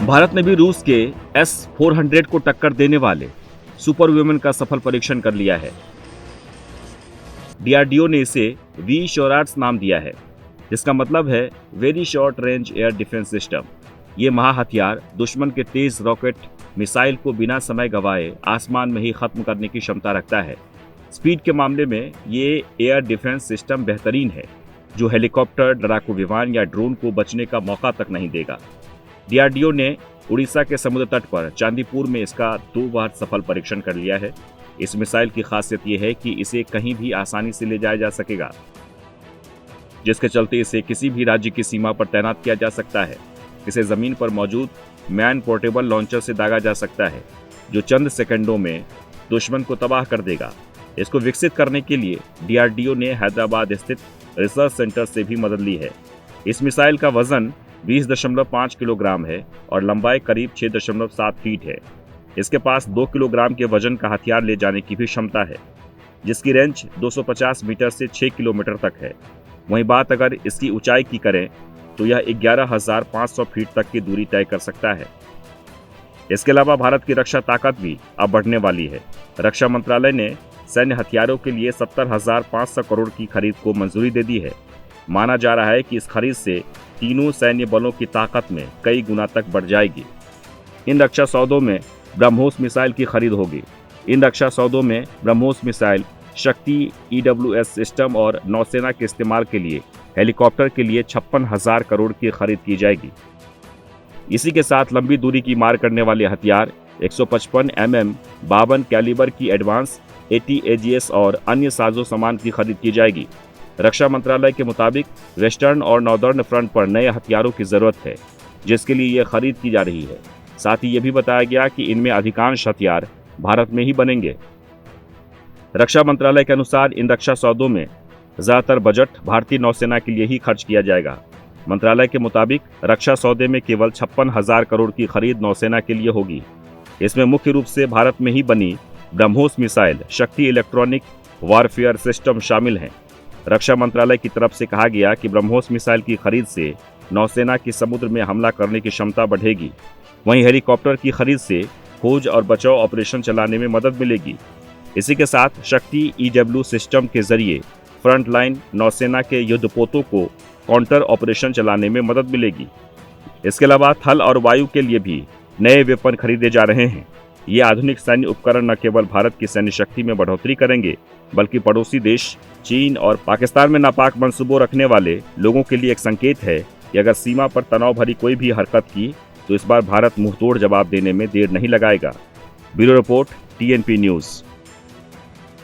भारत ने भी रूस के S-400 को टक्कर देने वाले सुपर वुमेन का सफल परीक्षण कर लिया है। डीआरडीओ ने इसे वी शोराट्स नाम दिया है, जिसका मतलब है very short range air defence system. ये महाहथियार दुश्मन के तेज रॉकेट मिसाइल को बिना समय गंवाए आसमान में ही खत्म करने की क्षमता रखता है। स्पीड के मामले में ये एयर डिफेंस सिस्टम बेहतरीन है, जो हेलीकॉप्टर, लड़ाकू विमान या ड्रोन को बचने का मौका तक नहीं देगा। डीआरडीओ ने उड़ीसा के समुद्र तट पर चांदीपुर में इसका 2 बार सफल परीक्षण कर लिया है। इस मिसाइल की खासियत यह है कि इसे कहीं भी आसानी से ले जाया जा सकेगा, जिसके चलते इसे किसी भी राज्य की सीमा पर तैनात किया जा सकता है। इसे जमीन पर मौजूद मैन पोर्टेबल लॉन्चर से दागा जा सकता है, जो चंद सेकंडों में दुश्मन को तबाह कर देगा। इसको विकसित करने के लिए डीआरडीओ ने हैदराबाद स्थित रिसर्च सेंटर से भी मदद ली है। इस मिसाइल का वजन 20.5 किलोग्राम है और लंबाई करीब 6.7 फीट है। इसके पास 2 किलोग्राम के वजन का हथियार ले जाने की भी क्षमता है, जिसकी रेंज 250 मीटर से 6 किलोमीटर तक है। वहीं बात अगर इसकी ऊंचाई की करें तो यह 11,500 फीट तक की दूरी तय कर सकता है। इसके अलावा भारत की रक्षा ताकत भी अब बढ़ने वाली है। रक्षा मंत्रालय ने सैन्य हथियारों के लिए 70,500 करोड़ की खरीद को मंजूरी दे दी है। माना जा रहा है कि इस खरीद से तीनों सैन्य बलों की ताकत में कई गुना तक बढ़ जाएगी। इन रक्षा सौदों में ब्रह्मोस मिसाइल की खरीद होगी। इन रक्षा सौदों में ब्रह्मोस मिसाइल, शक्ति EWS सिस्टम और नौसेना के इस्तेमाल के लिए हेलीकॉप्टर के लिए 56,000 करोड़ की खरीद की जाएगी। इसी के साथ लंबी दूरी की मार करने वाले हथियार 155 mm 52 कैलिबर की एडवांस AT-AGS और अन्य साजो सामान की खरीद की जाएगी। रक्षा मंत्रालय के मुताबिक वेस्टर्न और नॉर्दर्न फ्रंट पर नए हथियारों की जरूरत है, जिसके लिए यह खरीद की जा रही है। साथ ही यह भी बताया गया कि इनमें अधिकांश हथियार भारत में ही बनेंगे। रक्षा मंत्रालय के अनुसार इन रक्षा सौदों में ज्यादातर बजट भारतीय नौसेना के लिए ही खर्च किया जाएगा। मंत्रालय के मुताबिक रक्षा सौदे में केवल 56,000 करोड़ की खरीद नौसेना के लिए होगी। इसमें मुख्य रूप से भारत में ही बनी ब्रह्मोस मिसाइल, शक्ति इलेक्ट्रॉनिक वॉरफेयर सिस्टम शामिल हैं। रक्षा मंत्रालय की तरफ से कहा गया कि ब्रह्मोस मिसाइल की खरीद से नौसेना की समुद्र में हमला करने की क्षमता बढ़ेगी। वहीं हेलीकॉप्टर की खरीद से खोज और बचाव ऑपरेशन चलाने में मदद मिलेगी। इसी के साथ शक्ति EW सिस्टम के जरिए फ्रंट लाइन नौसेना के युद्धपोतों को काउंटर ऑपरेशन चलाने में मदद मिलेगी। इसके अलावा थल और वायु के लिए भी नए वेपन खरीदे जा रहे हैं। ये आधुनिक सैन्य उपकरण न केवल भारत की सैन्य शक्ति में बढ़ोतरी करेंगे, बल्कि पड़ोसी देश चीन और पाकिस्तान में नापाक मंसूबों रखने वाले लोगों के लिए एक संकेत है कि अगर सीमा पर तनाव भरी कोई भी हरकत की तो इस बार भारत मुंहतोड़ जवाब देने में देर नहीं लगाएगा। Bureau report, TNP news.